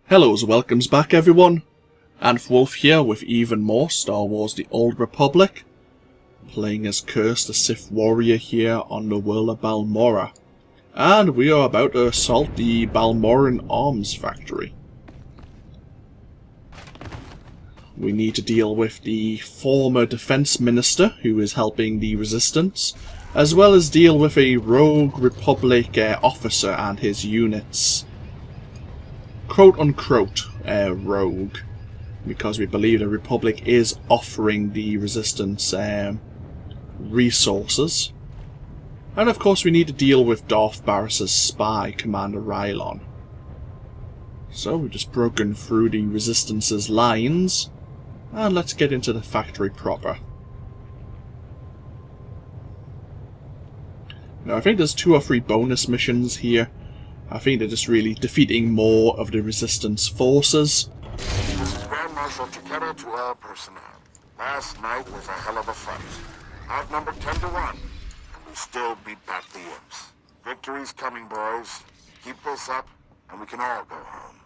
Hello's welcomes back everyone, AnthWolf here with even more Star Wars The Old Republic, playing as Curze the Sith Warrior here on the world of Balmorra, and we are about to assault the Balmorran arms factory. We need to deal with the former defense minister who is helping the resistance, as well as deal with a rogue Republic officer and his units. Quote-unquote rogue, because we believe the Republic is offering the Resistance resources. And of course we need to deal with Darth Baras's spy, Commander Rylon. So we've just broken through the Resistance's lines, and let's get into the factory proper. Now I think there's 2 or 3 bonus missions here. I think they're just really defeating more of the Resistance forces. This is Grand Marshal Takeda to all personnel. Last night was a hell of a fight. Outnumbered 10 to 1, and we still beat back the imps. Victory's coming, boys. Keep this up, and we can all go home.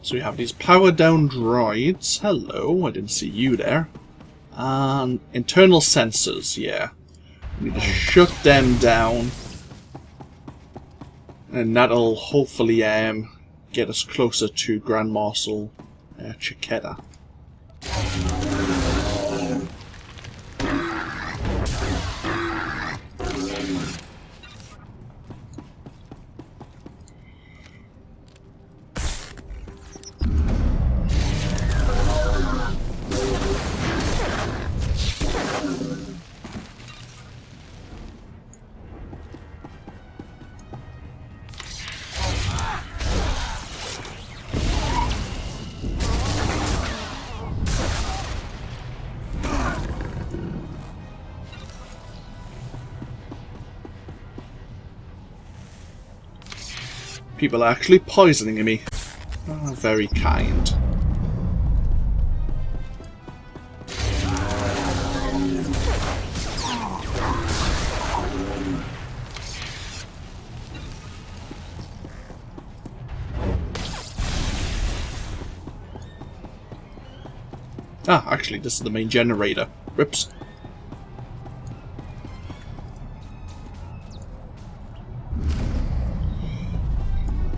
So we have these powered down droids. Hello, I didn't see you there. And internal sensors, yeah. We need to shut them down. And that'll hopefully get us closer to Grand Marshal Takeda. People are actually poisoning me. Oh, very kind. Ah, actually, this is the main generator. Whoops.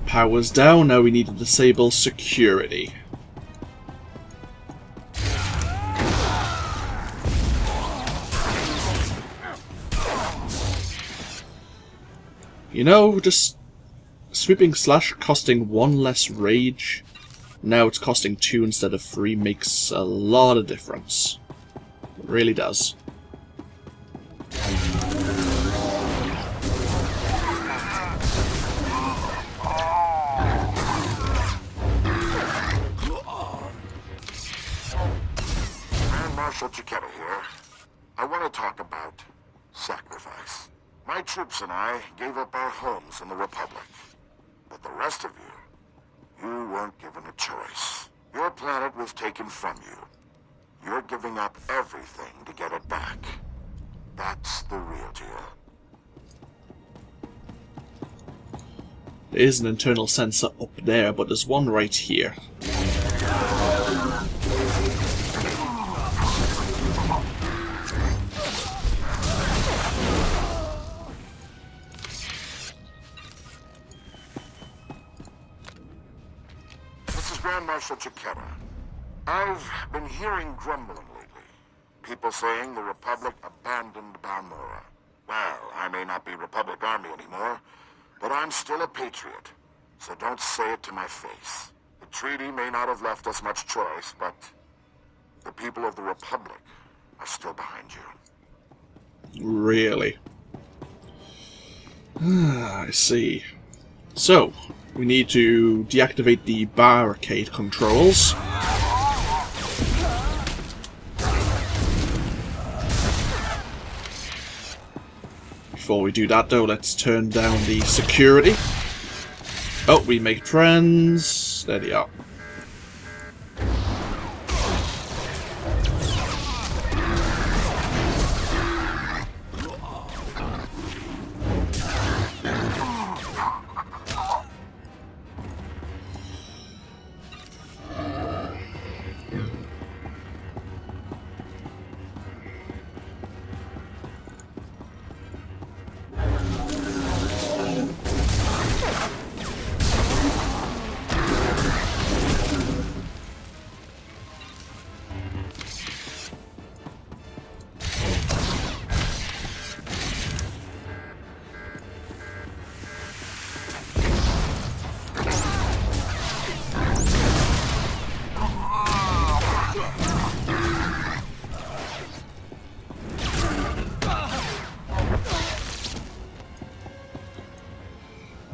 Power's down, now we need to disable security. You know, just sweeping slash costing 1 less rage. Now it's costing 2 instead of 3 makes a lot of difference. It really does. Marshal Takeda here. I want to talk about sacrifice. My troops and I gave up our homes in the Republic. But the rest of you, you weren't given a choice. Your planet was taken from you. You're giving up everything to get it back. That's the real deal. There is an internal sensor up there, but there's one right here. Grand Marshal Takeda. I've been hearing grumbling lately. People saying the Republic abandoned Balmorra. Well, I may not be Republic Army anymore, but I'm still a patriot. So don't say it to my face. The treaty may not have left us much choice, but the people of the Republic are still behind you. Really? I see. So, we need to deactivate the barricade controls. Before we do that though, let's turn down the security. Oh, we make friends. There they are.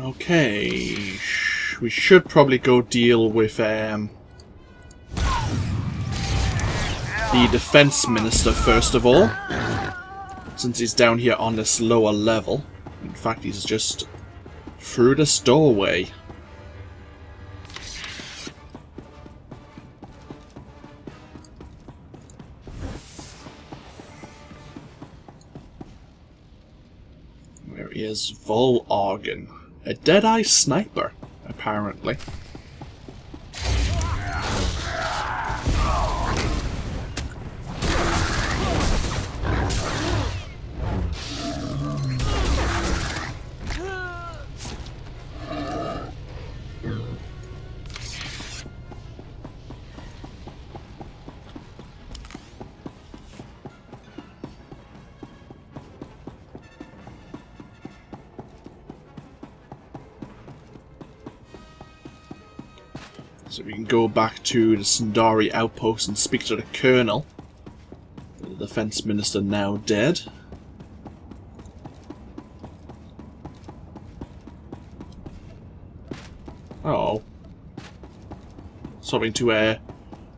Okay, we should probably go deal with the defense minister first of all, since he's down here on this lower level. In fact, he's just through this doorway. Where is Vol'argan? A Deadeye sniper, apparently. So we can go back to the Sundari outpost and speak to the Colonel. The Defense Minister now dead. Oh. Something to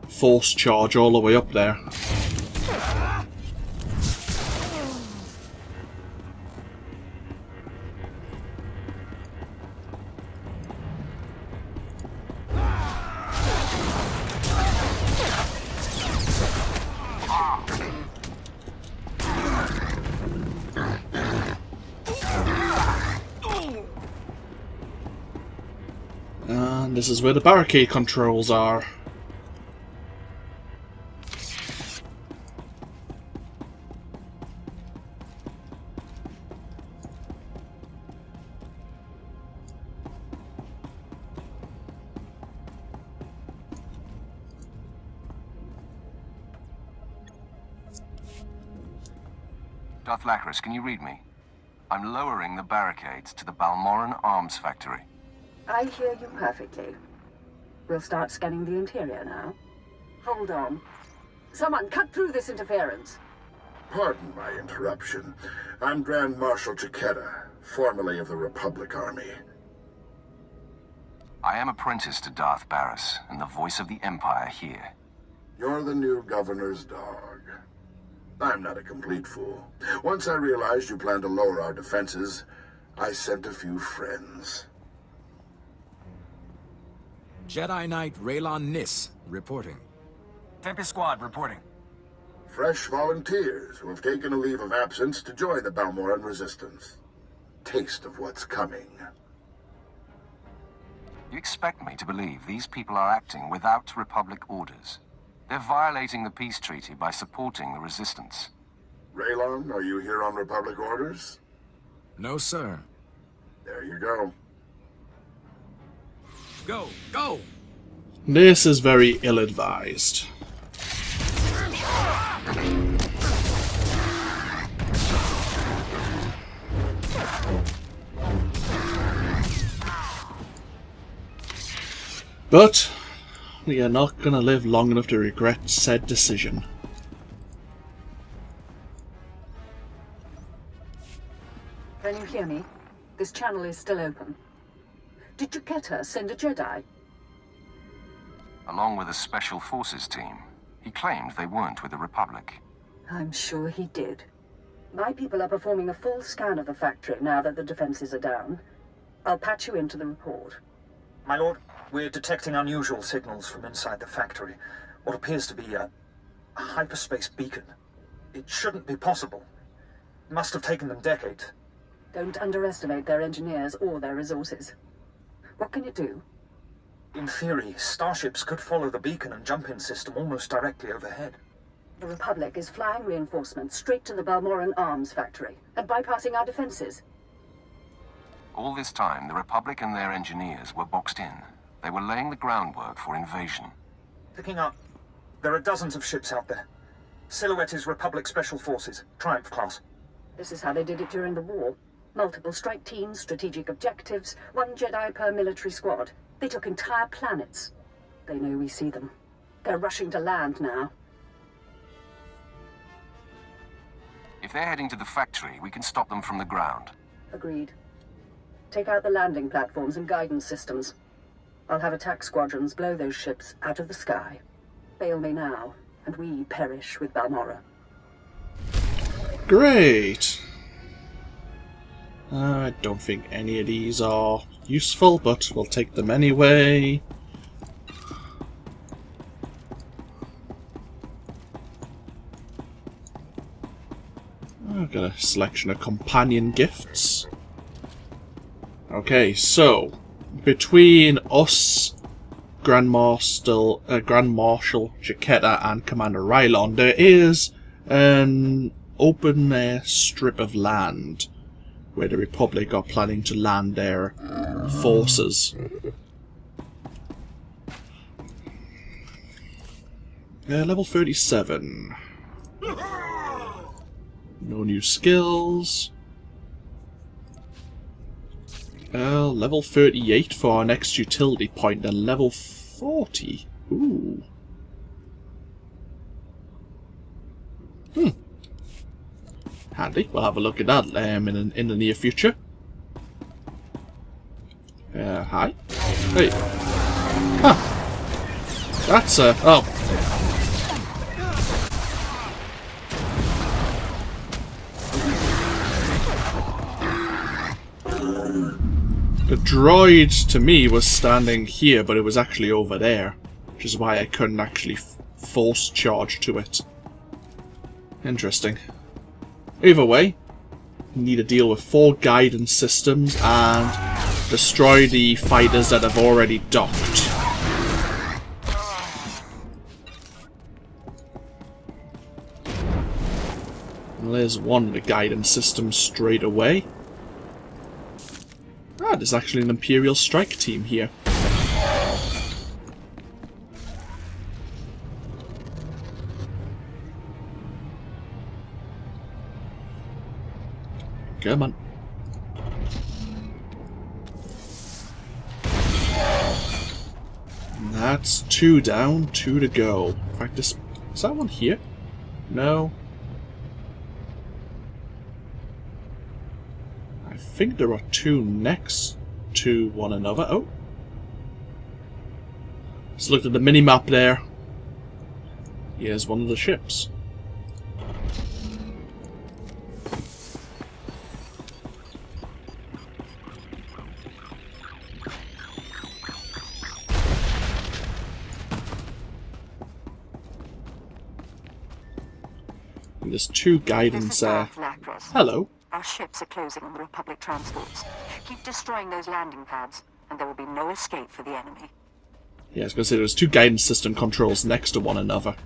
force charge all the way up there. And this is where the barricade controls are. Darth Lacris, can you read me? I'm lowering the barricades to the Balmorran arms factory. I hear you perfectly. We'll start scanning the interior now. Hold on. Someone cut through this interference. Pardon my interruption. I'm Grand Marshal Chiquetta, formerly of the Republic Army. I am apprentice to Darth Barris, and the voice of the Empire here. You're the new governor's dog. I'm not a complete fool. Once I realized you planned to lower our defenses, I sent a few friends. Jedi Knight Rylon Nis, reporting. Tempest Squad, reporting. Fresh volunteers who have taken a leave of absence to join the Balmorran resistance. Taste of what's coming. You expect me to believe these people are acting without Republic orders? They're violating the peace treaty by supporting the resistance. Rylon, are you here on Republic orders? No, sir. There you go. Go! Go! This is very ill-advised. But You're not gonna live long enough to regret said decision. Can you hear me? This channel is still open. Did Juketa send a Jedi? Along with a special forces team. He claimed they weren't with the Republic. I'm sure he did. My people are performing a full scan of the factory now that the defenses are down. I'll patch you into the report. My lord, we're detecting unusual signals from inside the factory. What appears to be a hyperspace beacon. It shouldn't be possible. It must have taken them decades. Don't underestimate their engineers or their resources. What can you do? In theory, starships could follow the beacon and jump-in system almost directly overhead. The Republic is flying reinforcements straight to the Balmorran arms factory and bypassing our defenses. All this time, the Republic and their engineers were boxed in. They were laying the groundwork for invasion. Picking up. There are dozens of ships out there. Silhouette is Republic Special Forces, Triumph class. This is how they did it during the war. Multiple strike teams, strategic objectives, 1 Jedi per military squad. They took entire planets. They know we see them. They're rushing to land now. If they're heading to the factory, we can stop them from the ground. Agreed. Take out the landing platforms and guidance systems. I'll have attack squadrons blow those ships out of the sky. Fail me now, and we perish with Balmorra. Great! I don't think any of these are useful, but we'll take them anyway. I've got a selection of companion gifts. Okay, so between us, Grand Marshal Juketa and Commander Rylon, there is an open strip of land where the Republic are planning to land their forces. Level 37. No new skills. Level 38 for our next utility point, and level 40. Ooh. Handy. We'll have a look at that in the near future. Hi. Hey. Huh. That's oh. The droid, to me, was standing here, but it was actually over there. Which is why I couldn't actually force charge to it. Interesting. Either way, we need to deal with 4 guidance systems and destroy the fighters that have already docked. Well, there's one of the guidance systems straight away. Ah, there's actually an Imperial strike team here. Come on. That's 2 down, 2 to go. In fact, is that one here? No. I think there are 2 next to one another. Oh. Let's look at the mini-map there. Here's one of the ships. There's 2 guidance there. Hello. Our ships are closing on the Republic transports. Keep destroying those landing pads, and there will be no escape for the enemy. Yeah, I was going to say there's 2 guidance system controls next to one another.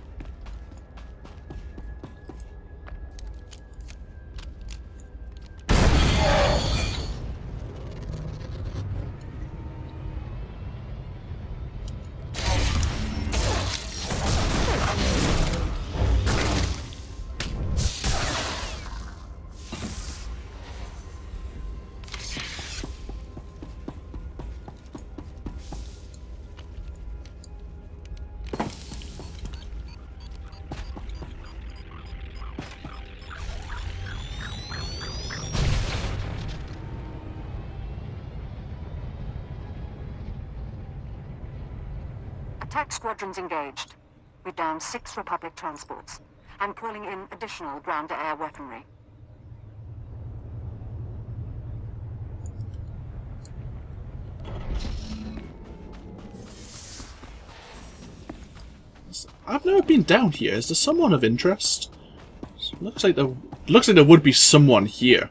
Attack squadrons engaged. We've downed 6 Republic transports. I'm calling in additional ground-to-air weaponry. I've never been down here. Is there someone of interest? Looks like there would be someone here.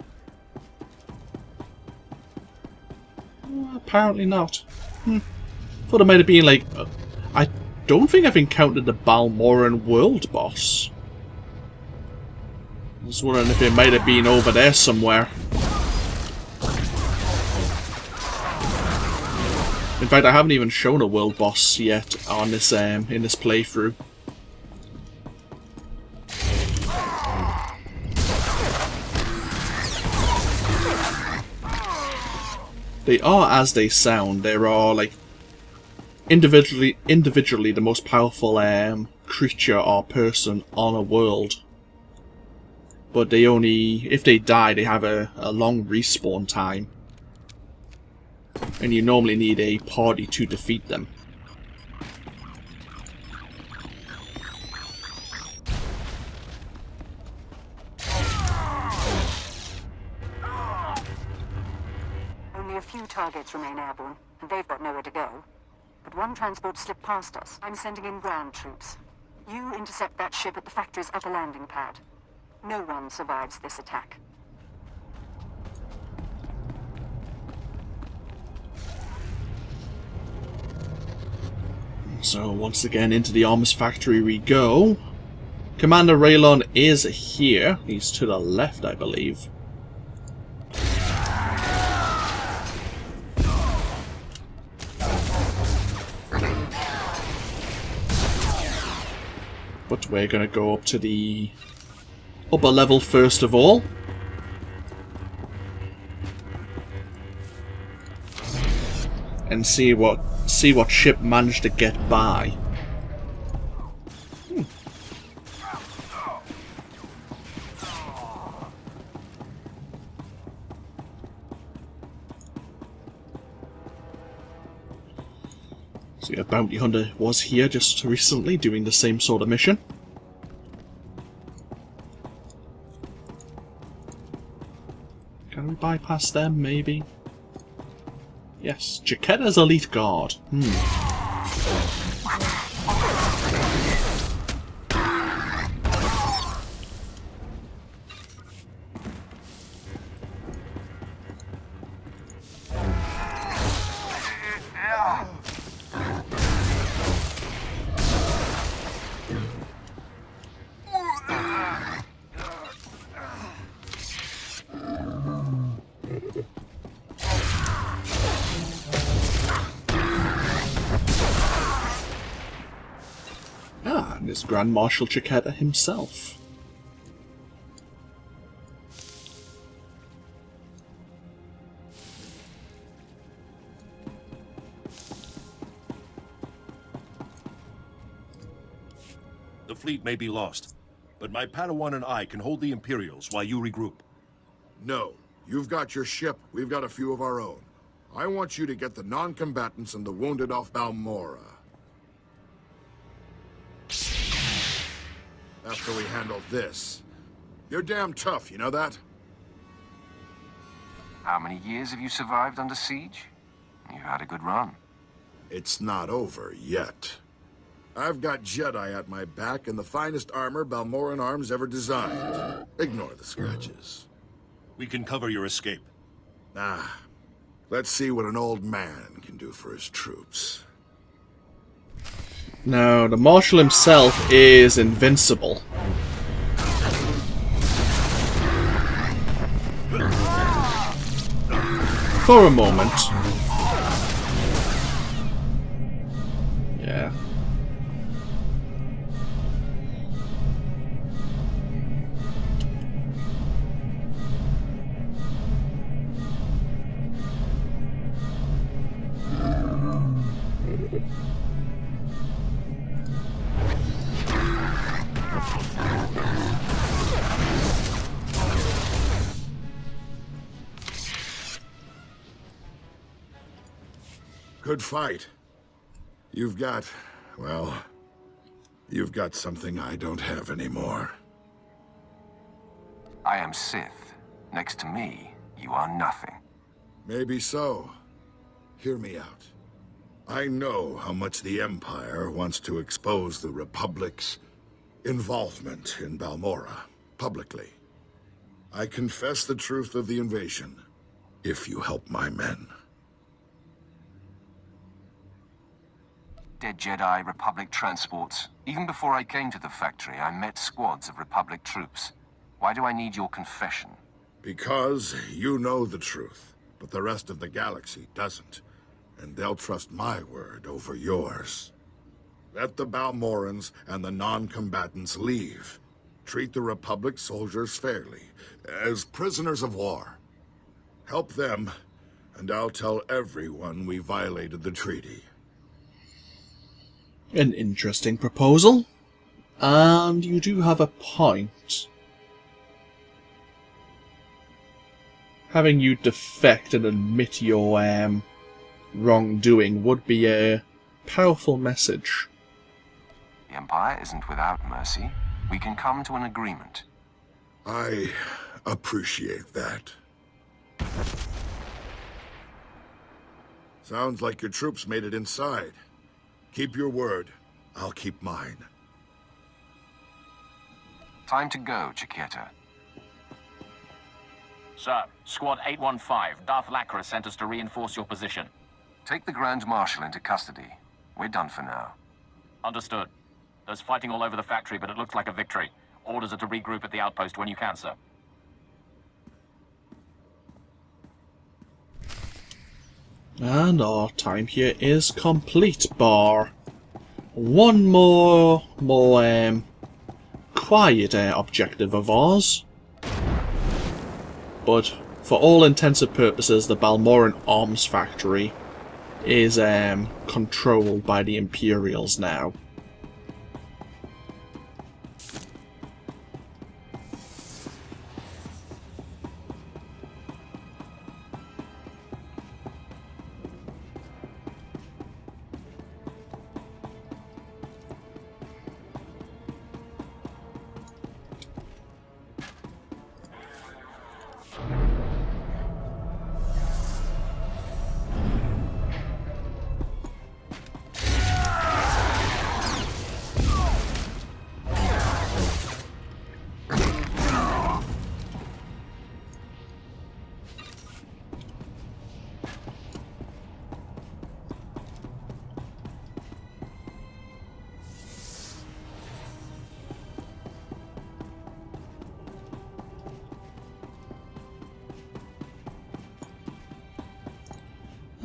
Apparently not. Thought it might have been like... I don't think I've encountered the Balmorran world boss. I was wondering if it might have been over there somewhere. In fact, I haven't even shown a world boss yet on this in this playthrough. They are as they sound. They are like individually the most powerful creature or person on a world. But they only, if they die, they have a long respawn time. And you normally need a party to defeat them. Only a few targets remain airborne, and they've got nowhere to go. But one transport slipped past us. I'm sending in ground troops. You intercept that ship at the factory's upper landing pad. No one survives this attack. So once again into the arms factory we go. Commander Rylon is here. He's to the left, I believe. But we're going to go up to the upper level first of all. And see what ship managed to get by. See, a bounty hunter was here just recently doing the same sort of mission. Can we bypass them, maybe? Yes, Jaquetta's elite guard. And it's Grand Marshal Jaquetta himself. The fleet may be lost, but my Padawan and I can hold the Imperials while you regroup. No. You've got your ship, we've got a few of our own. I want you to get the non-combatants and the wounded off Balmorra. After we handle this. You're damn tough, you know that? How many years have you survived under siege? You've had a good run. It's not over yet. I've got Jedi at my back and the finest armor Balmorran arms ever designed. Ignore the scratches. We can cover your escape. Let's see what an old man can do for his troops. Now, the Marshal himself is invincible. For a moment. Yeah. Good fight. You've got Well, you've got something I don't have anymore. I am Sith. Next to me, you are nothing. Maybe so. Hear me out. I know how much the Empire wants to expose the Republic's involvement in Balmorra, publicly. I confess the truth of the invasion, if you help my men. Dead Jedi, Republic transports. Even before I came to the factory, I met squads of Republic troops. Why do I need your confession? Because you know the truth, but the rest of the galaxy doesn't. And they'll trust my word over yours. Let the Balmorrans and the non-combatants leave. Treat the Republic soldiers fairly, as prisoners of war. Help them, and I'll tell everyone we violated the treaty. An interesting proposal. And you do have a point. Having you defect and admit your wrongdoing would be a powerful message. The Empire isn't without mercy. We can come to an agreement. I appreciate that. Sounds like your troops made it inside. Keep your word. I'll keep mine. Time to go, Chiquita. Sir, Squad 815, Darth Lacra sent us to reinforce your position. Take the Grand Marshal into custody. We're done for now. Understood. There's fighting all over the factory, but it looks like a victory. Orders are to regroup at the outpost when you can, sir. And our time here is complete, bar one more quiet objective of ours. But for all intents and purposes, the Balmorran arms factory is controlled by the Imperials now.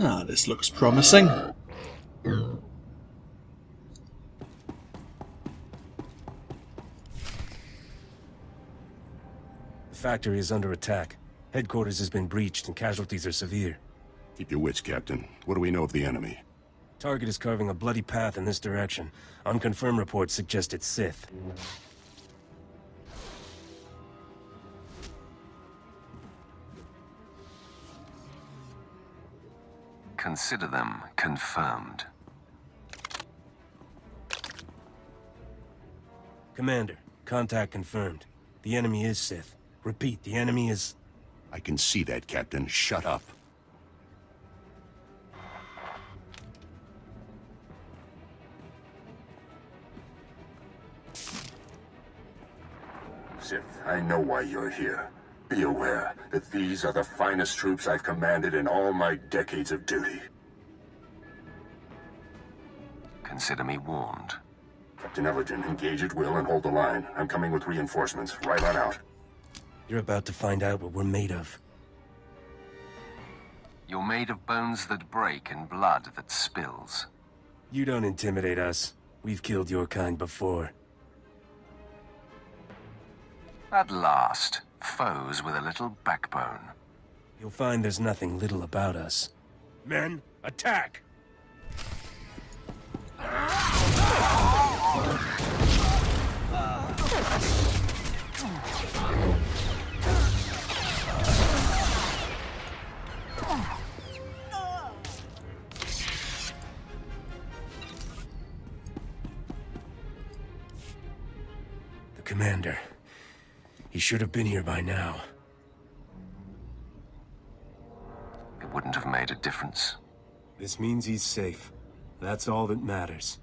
Ah, this looks promising. The factory is under attack. Headquarters has been breached and casualties are severe. Keep your wits, Captain. What do we know of the enemy? Target is carving a bloody path in this direction. Unconfirmed reports suggest it's Sith. Consider them confirmed. Commander, contact confirmed. The enemy is Sith. Repeat, the enemy is... I can see that, Captain. Shut up. Sith, I know why you're here. Be aware that these are the finest troops I've commanded in all my decades of duty. Consider me warned. Captain Elgin, engage at will and hold the line. I'm coming with reinforcements. Right on out. You're about to find out what we're made of. You're made of bones that break and blood that spills. You don't intimidate us. We've killed your kind before. At last, foes with a little backbone. You'll find there's nothing little about us. Men, attack! Commander. He should have been here by now. It wouldn't have made a difference. This means he's safe. That's all that matters.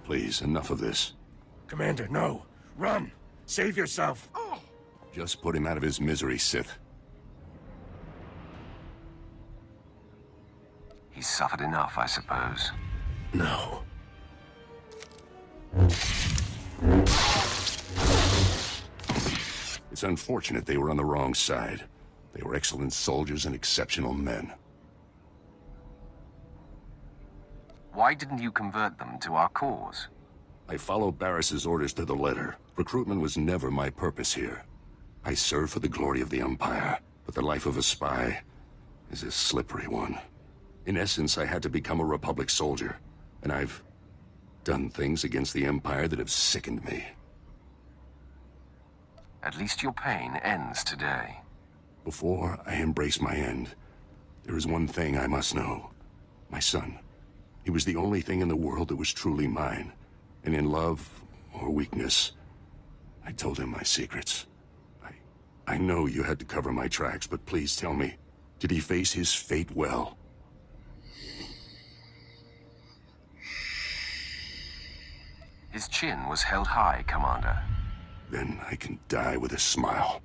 Please, enough of this. Commander, no! Run! Save yourself! Just put him out of his misery, Sith. He's suffered enough, I suppose. No. It's unfortunate they were on the wrong side. They were excellent soldiers and exceptional men. Why didn't you convert them to our cause? I followed Barris's orders to the letter. Recruitment was never my purpose here. I serve for the glory of the Empire, but the life of a spy is a slippery one. In essence, I had to become a Republic soldier, and I've done things against the Empire that have sickened me. At least your pain ends today. Before I embrace my end, there is one thing I must know. My son. He was the only thing in the world that was truly mine. And in love or weakness, I told him my secrets. I know you had to cover my tracks, but please tell me, did he face his fate well? His chin was held high, Commander. Then I can die with a smile.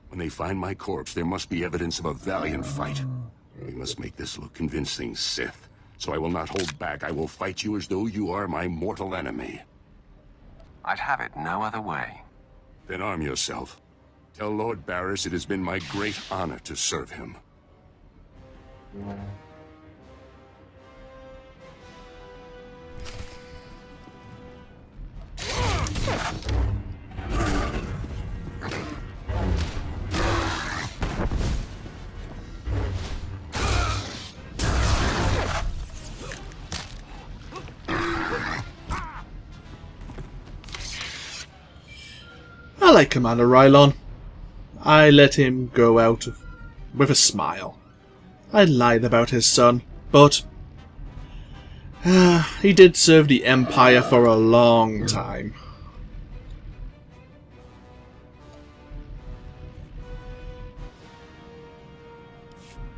When they find my corpse, there must be evidence of a valiant fight. We must make this look convincing, Sith. So I will not hold back. I will fight you as though you are my mortal enemy. I'd have it no other way. Then arm yourself. Tell Lord Barris it has been my great honor to serve him. I like Commander Rylon. I let him go out with a smile. I lied about his son, but he did serve the Empire for a long time.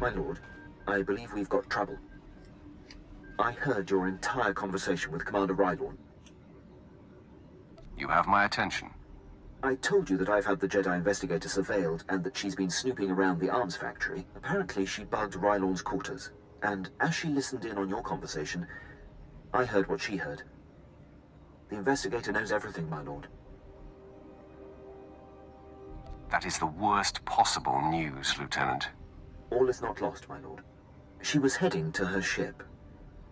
My lord, I believe we've got trouble. I heard your entire conversation with Commander Rylon. You have my attention. I told you that I've had the Jedi investigator surveilled and that she's been snooping around the arms factory. Apparently she bugged Rylon's quarters, and as she listened in on your conversation, I heard what she heard. The investigator knows everything, my lord. That is the worst possible news, Lieutenant. All is not lost, my lord. She was heading to her ship,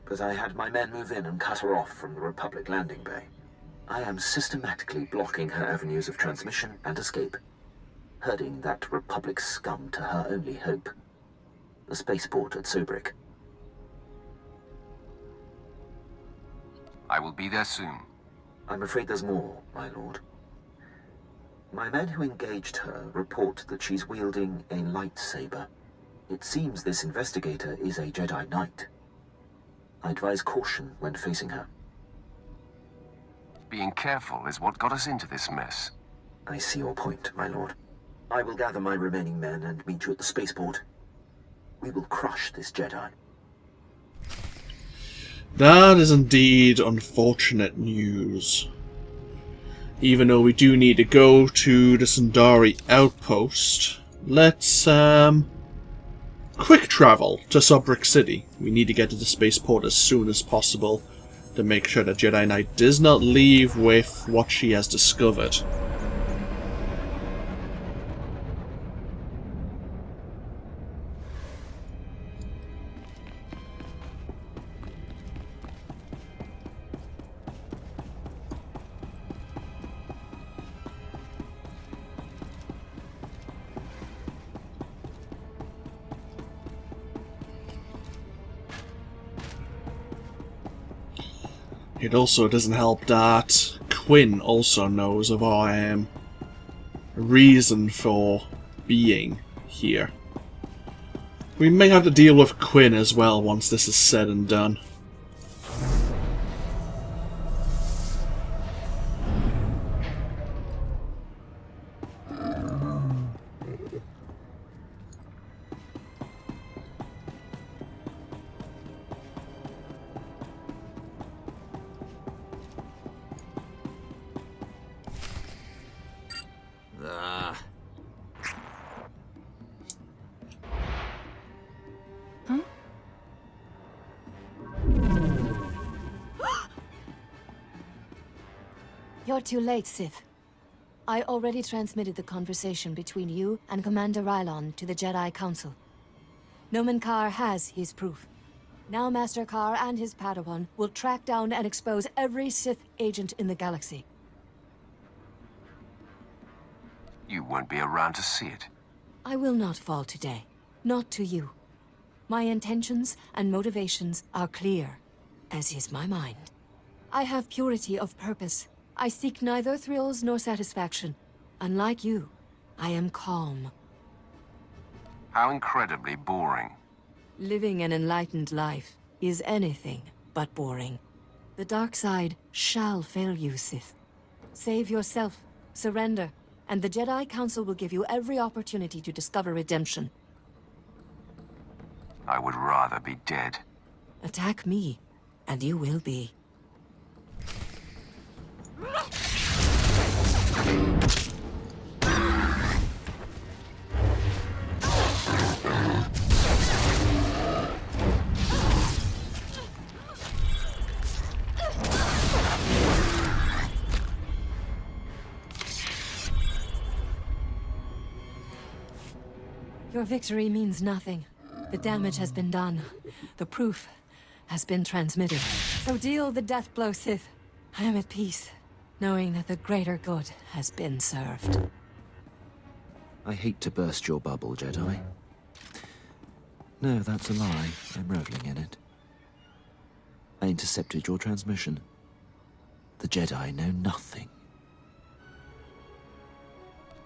but I had my men move in and cut her off from the Republic landing bay. I am systematically blocking her avenues of transmission and escape, herding that Republic scum to her only hope, the spaceport at Sobrik. I will be there soon. I'm afraid there's more, my lord. My men who engaged her report that she's wielding a lightsaber. It seems this investigator is a Jedi Knight. I advise caution when facing her. Being careful is what got us into this mess. I see your point, my lord. I will gather my remaining men and meet you at the spaceport. We will crush this Jedi. That is indeed unfortunate news. Even though we do need to go to the Sundari outpost, let's quick travel to Sobrik City. We need to get to the spaceport as soon as possible to make sure that Jedi Knight does not leave with what she has discovered. It also doesn't help that Quinn also knows of our reason for being here. We may have to deal with Quinn as well once this is said and done. You're too late, Sith. I already transmitted the conversation between you and Commander Rylon to the Jedi Council. Nomen Karr has his proof. Now Master Karr and his Padawan will track down and expose every Sith agent in the galaxy. You won't be around to see it. I will not fall today. Not to you. My intentions and motivations are clear, as is my mind. I have purity of purpose. I seek neither thrills nor satisfaction. Unlike you, I am calm. How incredibly boring. Living an enlightened life is anything but boring. The dark side shall fail you, Sith. Save yourself, surrender, and the Jedi Council will give you every opportunity to discover redemption. I would rather be dead. Attack me, and you will be. Your victory means nothing. The damage has been done. The proof has been transmitted. So deal the death blow, Sith. I am at peace, knowing that the greater good has been served. I hate to burst your bubble, Jedi. No, that's a lie. I'm reveling in it. I intercepted your transmission. The Jedi know nothing.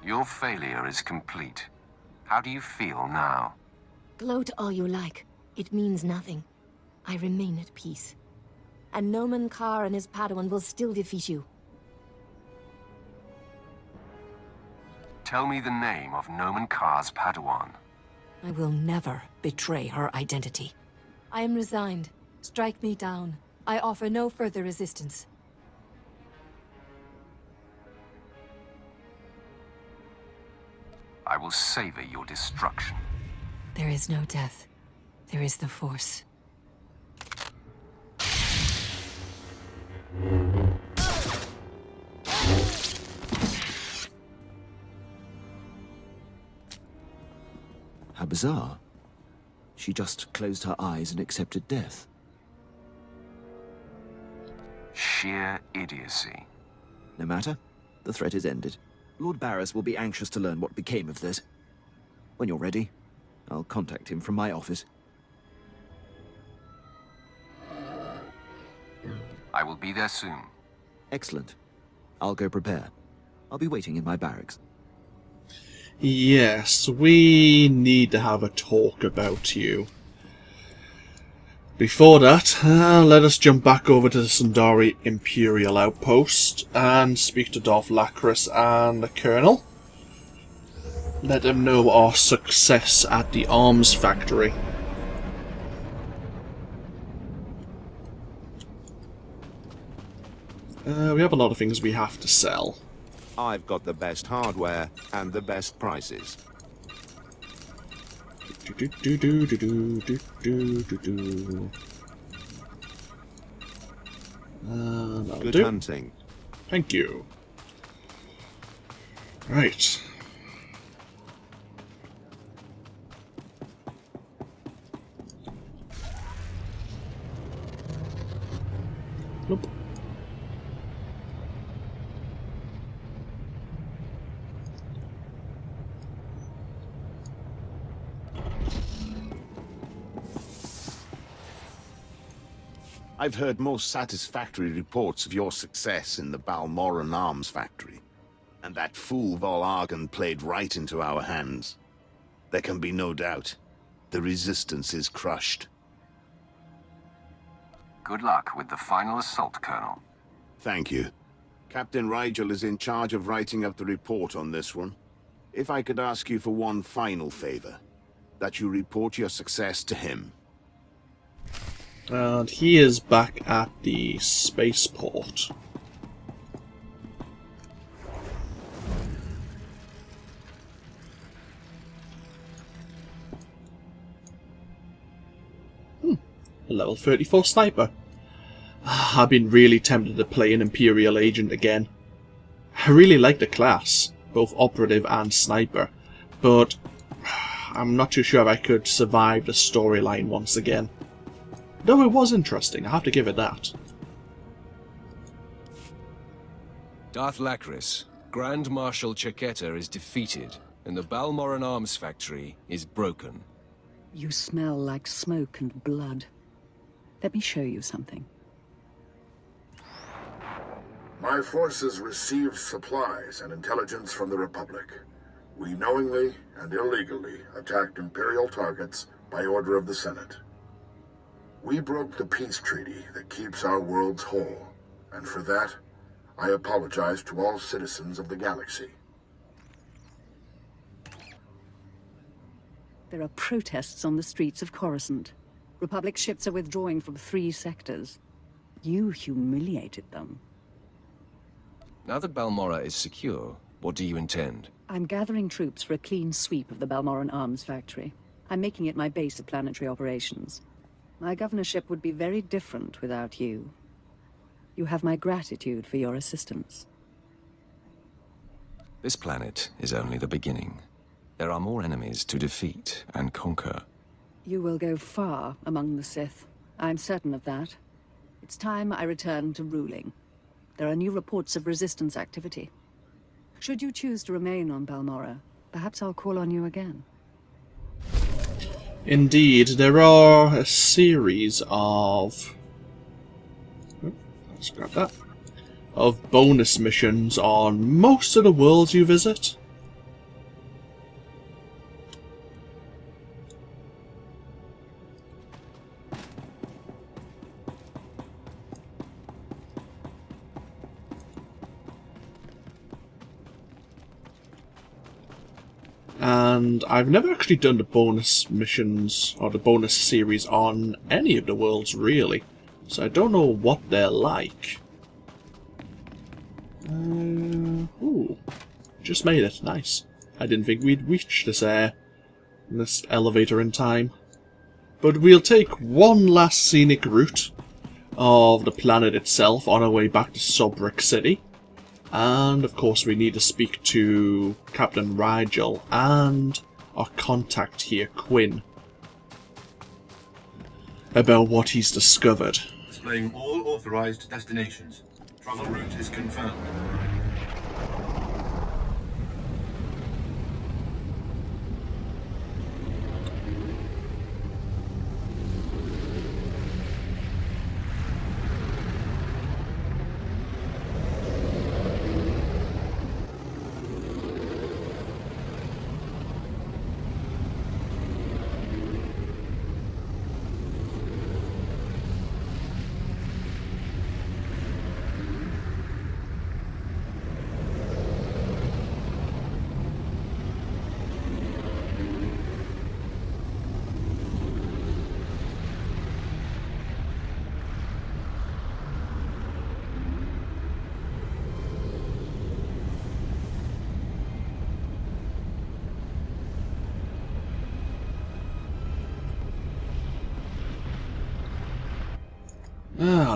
Your failure is complete. How do you feel now? Gloat all you like. It means nothing. I remain at peace. And Nomen Karr and his Padawan will still defeat you. Tell me the name of Nomen Karr's Padawan. I will never betray her identity. I am resigned. Strike me down. I offer no further resistance. I will savor your destruction. There is no death. There is the Force. How bizarre. She just closed her eyes and accepted death. Sheer idiocy. No matter. The threat is ended. Lord Barras will be anxious to learn what became of this. When you're ready, I'll contact him from my office. I will be there soon. Excellent. I'll go prepare. I'll be waiting in my barracks. Yes, we need to have a talk about you. Before that, let us jump back over to the Sundari Imperial Outpost and speak to Darth Lacris and the Colonel. Let them know our success at the arms factory. We have a lot of things we have to sell. I've got the best hardware and the best prices. Good hunting. Thank you. Right. Nope. I've heard most satisfactory reports of your success in the Balmorran arms factory. And that fool Vol Argon played right into our hands. There can be no doubt. The Resistance is crushed. Good luck with the final assault, Colonel. Thank you. Captain Rylon is in charge of writing up the report on this one. If I could ask you for one final favor, that you report your success to him. And he is back at the spaceport. A level 34 sniper. I've been really tempted to play an Imperial agent again. I really like the class, both operative and sniper, but I'm not too sure if I could survive the storyline once again. Though it was interesting, I have to give it that. Darth Lacris, Grand Marshal Chaketa is defeated, and the Balmorran arms factory is broken. You smell like smoke and blood. Let me show you something. My forces received supplies and intelligence from the Republic. We knowingly and illegally attacked Imperial targets by order of the Senate. We broke the peace treaty that keeps our worlds whole, and for that, I apologize to all citizens of the galaxy. There are protests on the streets of Coruscant. Republic ships are withdrawing from 3 sectors. You humiliated them. Now that Balmorra is secure, what do you intend? I'm gathering troops for a clean sweep of the Balmorran arms factory. I'm making it my base of planetary operations. My governorship would be very different without you. You have my gratitude for your assistance. This planet is only the beginning. There are more enemies to defeat and conquer. You will go far among the Sith. I'm certain of that. It's time I return to ruling. There are new reports of resistance activity. Should you choose to remain on Balmorra, perhaps I'll call on you again. Indeed, there are a series of... let's grab that. Of bonus missions on most of the worlds you visit. And I've never actually done the bonus missions or the bonus series on any of the worlds really, so I don't know what they're like. Ooh, just made it. Nice. I didn't think we'd reach this elevator in time. But we'll take one last scenic route of the planet itself on our way back to Subric City. And, of course, we need to speak to Captain Rylon and our contact here, Quinn, about what he's discovered. Displaying all authorized destinations. Travel route is confirmed.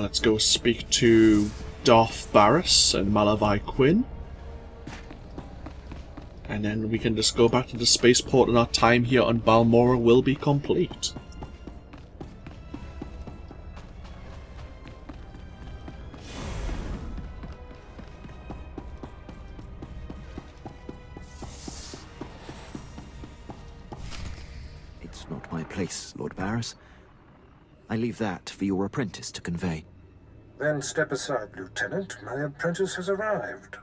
Let's go speak to Darth Barris and Malavai Quinn. And then we can just go back to the spaceport and our time here on Balmorra will be complete. It's not my place, Lord Barris. I leave that for your apprentice to convey. Then step aside, Lieutenant. My apprentice has arrived.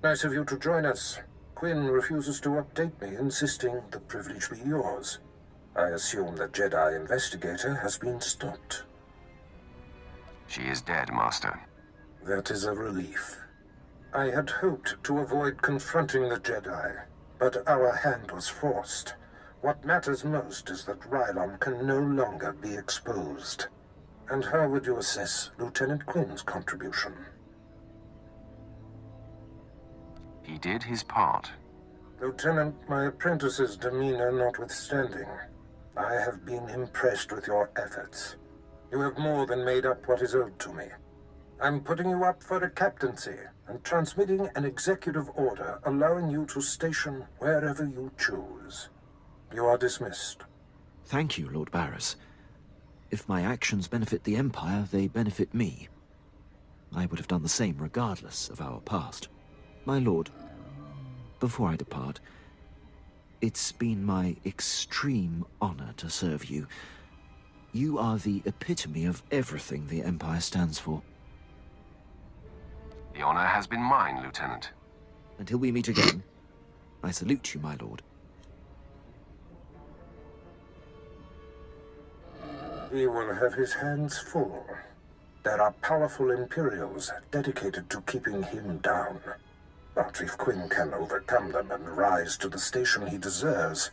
Nice of you to join us. Quinn refuses to update me, insisting the privilege be yours. I assume the Jedi investigator has been stopped. She is dead, Master. That is a relief. I had hoped to avoid confronting the Jedi, but our hand was forced. What matters most is that Rylon can no longer be exposed. And how would you assess Lieutenant Quinn's contribution? He did his part. Lieutenant, my apprentice's demeanor notwithstanding, I have been impressed with your efforts. You have more than made up what is owed to me. I'm putting you up for a captaincy and transmitting an executive order allowing you to station wherever you choose. You are dismissed. Thank you, Lord Barras. If my actions benefit the Empire, they benefit me. I would have done the same regardless of our past. My lord, before I depart, it's been my extreme honor to serve you. You are the epitome of everything the Empire stands for. The honor has been mine, Lieutenant. Until we meet again, I salute you, my lord. He will have his hands full. There are powerful Imperials dedicated to keeping him down. But if Quinn can overcome them and rise to the station he deserves,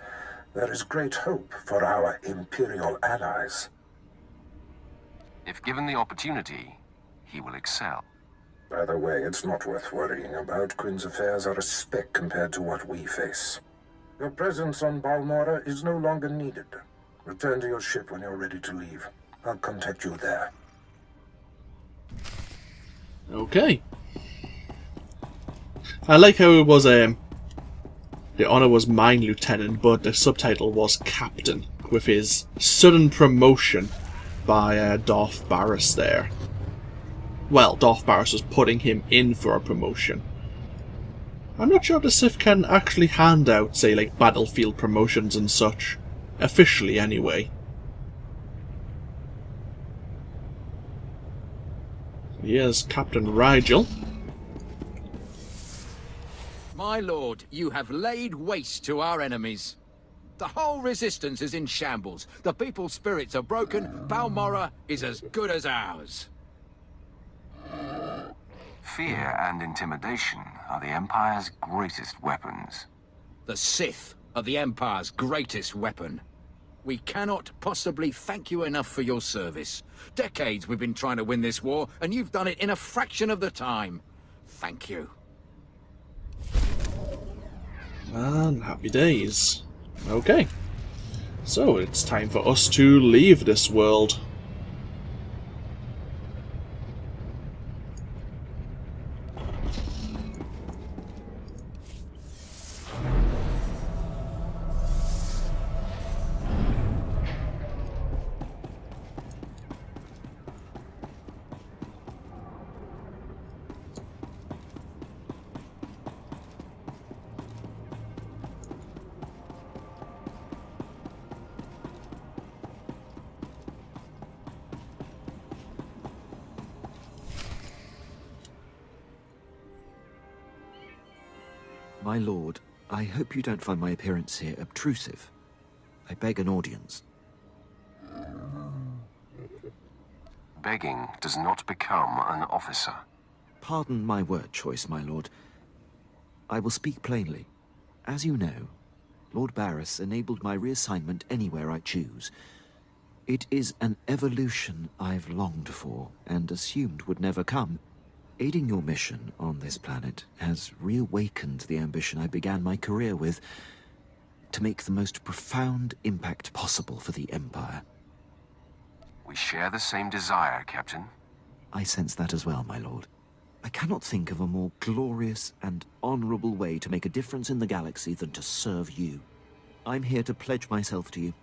there is great hope for our Imperial allies. If given the opportunity, he will excel. By the way, it's not worth worrying about. Quinn's affairs are a speck compared to what we face. Your presence on Balmorra is no longer needed. Return to your ship when you're ready to leave. I'll contact you there. Okay. I like how it was, the honour was mine, Lieutenant, but the subtitle was Captain, with his sudden promotion by Darth Barras there. Well, Darth Barras was putting him in for a promotion. I'm not sure if the Sith can actually hand out, say, like, battlefield promotions and such. Officially, anyway. Here's Captain Rylon. My lord, you have laid waste to our enemies. The whole resistance is in shambles. The people's spirits are broken. Balmorra is as good as ours. Fear and intimidation are the Empire's greatest weapons. The Sith are the Empire's greatest weapon. We cannot possibly thank you enough for your service. Decades we've been trying to win this war, and you've done it in a fraction of the time. Thank you. And happy days. Okay. So it's time for us to leave this world. My lord, I hope you don't find my appearance here obtrusive. I beg an audience. Begging does not become an officer. Pardon my word choice, my lord. I will speak plainly. As you know, Lord Barras enabled my reassignment anywhere I choose. It is an evolution I've longed for and assumed would never come. Aiding your mission on this planet has reawakened the ambition I began my career with, to make the most profound impact possible for the Empire. We share the same desire, Captain. I sense that as well, my lord. I cannot think of a more glorious and honorable way to make a difference in the galaxy than to serve you. I'm here to pledge myself to you.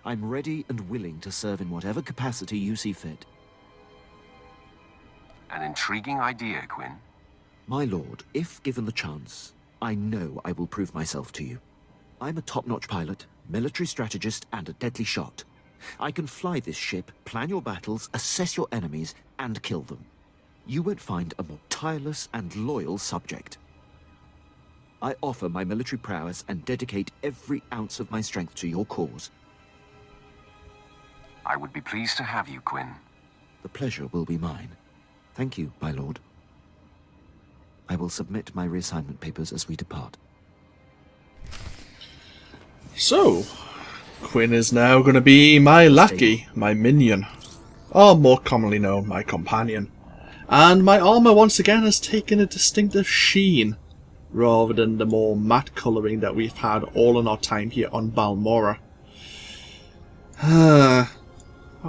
I'm ready and willing to serve in whatever capacity you see fit. An intriguing idea, Quinn. My lord, if given the chance, I know I will prove myself to you. I'm a top-notch pilot, military strategist, and a deadly shot. I can fly this ship, plan your battles, assess your enemies, and kill them. You won't find a more tireless and loyal subject. I offer my military prowess and dedicate every ounce of my strength to your cause. I would be pleased to have you, Quinn. The pleasure will be mine. Thank you, my lord. I will submit my reassignment papers as we depart. So, Quinn is now going to be my lackey, my minion, or more commonly known, my companion. And my armour once again has taken a distinctive sheen, rather than the more matte colouring that we've had all in our time here on Balmorra. I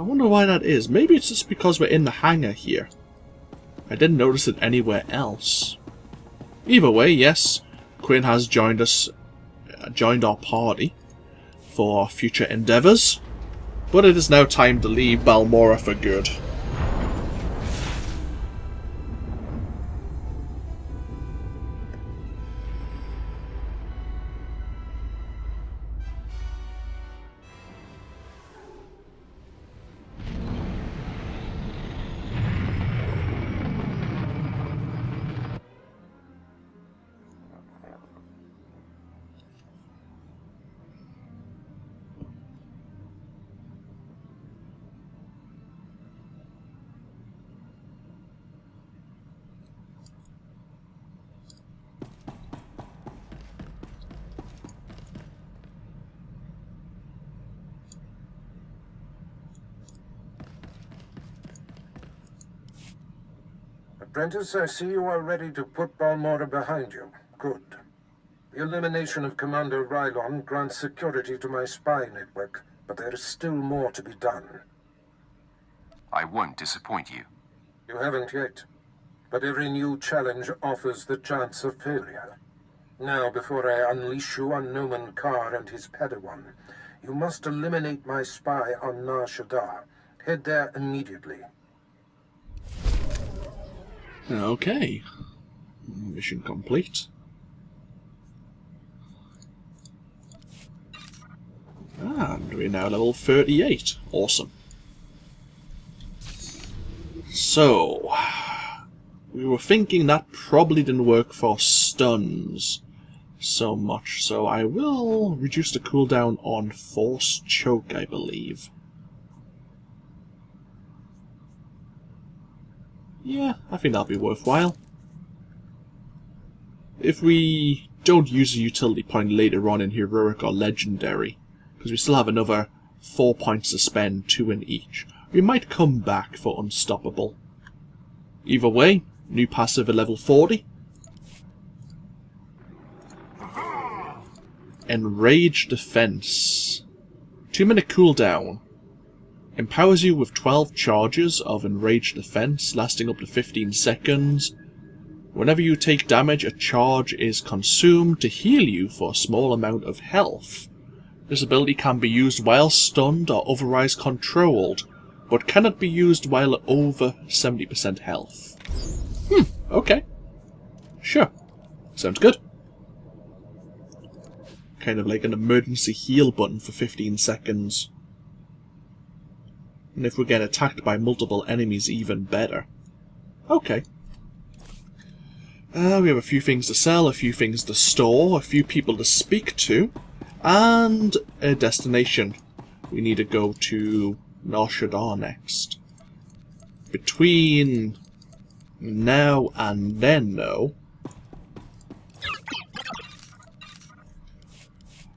wonder why that is. Maybe it's just because we're in the hangar here. I didn't notice it anywhere else. Either way, yes, Quinn has joined our party for our future endeavours, but it is now time to leave Balmorra for good. Apprentice, I see you are ready to put Balmorra behind you. Good. The elimination of Commander Rylon grants security to my spy network, but there is still more to be done. I won't disappoint you. You haven't yet, but every new challenge offers the chance of failure. Now, before I unleash you on Noman Karr and his Padawan, you must eliminate my spy on Nar Shaddaa. Head there immediately. Okay. Mission complete. And we're now level 38. Awesome. So, we were thinking that probably didn't work for stuns so much, so I will reduce the cooldown on Force Choke, I believe. Yeah, I think that'll be worthwhile. If we don't use a utility point later on in Heroic or Legendary, because we still have another 4 points to spend, 2 in each, we might come back for Unstoppable. Either way, new passive at level 40. Enraged Defense. 2-minute cooldown. Empowers you with 12 charges of Enraged Defense, lasting up to 15 seconds. Whenever you take damage, a charge is consumed to heal you for a small amount of health. This ability can be used while stunned or otherwise controlled, but cannot be used while at over 70% health. Okay. Sure. Sounds good. Kind of like an emergency heal button for 15 seconds. And if we get attacked by multiple enemies, even better. Okay. We have a few things to sell, a few things to store, a few people to speak to, and a destination. We need to go to Nar Shaddaa next. Between now and then, though,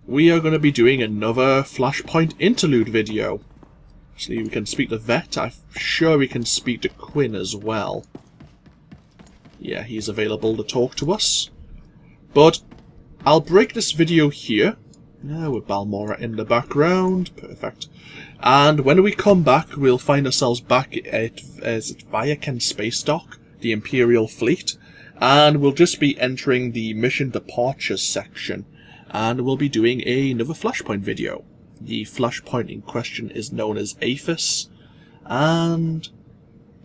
we are going to be doing another Flashpoint interlude video. So we can speak to Vet. I'm sure we can speak to Quinn as well. Yeah, he's available to talk to us. But I'll break this video here. Now with Balmorra in the background. Perfect. And when we come back, we'll find ourselves back at Viaken Space Dock, the Imperial Fleet. And we'll just be entering the Mission Departures section. And we'll be doing another Flashpoint video. The Flashpoint in question is known as Aphis, and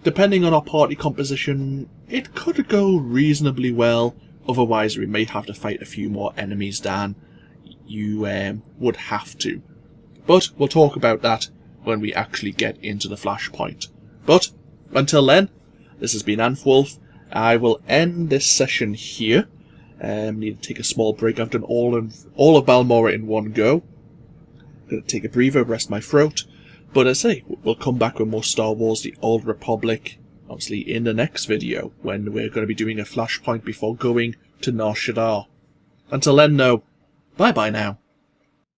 depending on our party composition, it could go reasonably well. Otherwise, we may have to fight a few more enemies than you would have to. But we'll talk about that when we actually get into the Flashpoint. But until then, this has been AnthWolf. I will end this session here. Need to take a small break. I've done all of Balmorra in one go. Gonna take a breather, rest my throat. But as I say, we'll come back with more Star Wars: The Old Republic, obviously in the next video, when we're going to be doing a flashpoint before going to SWTOR. Until then, though, bye-bye now.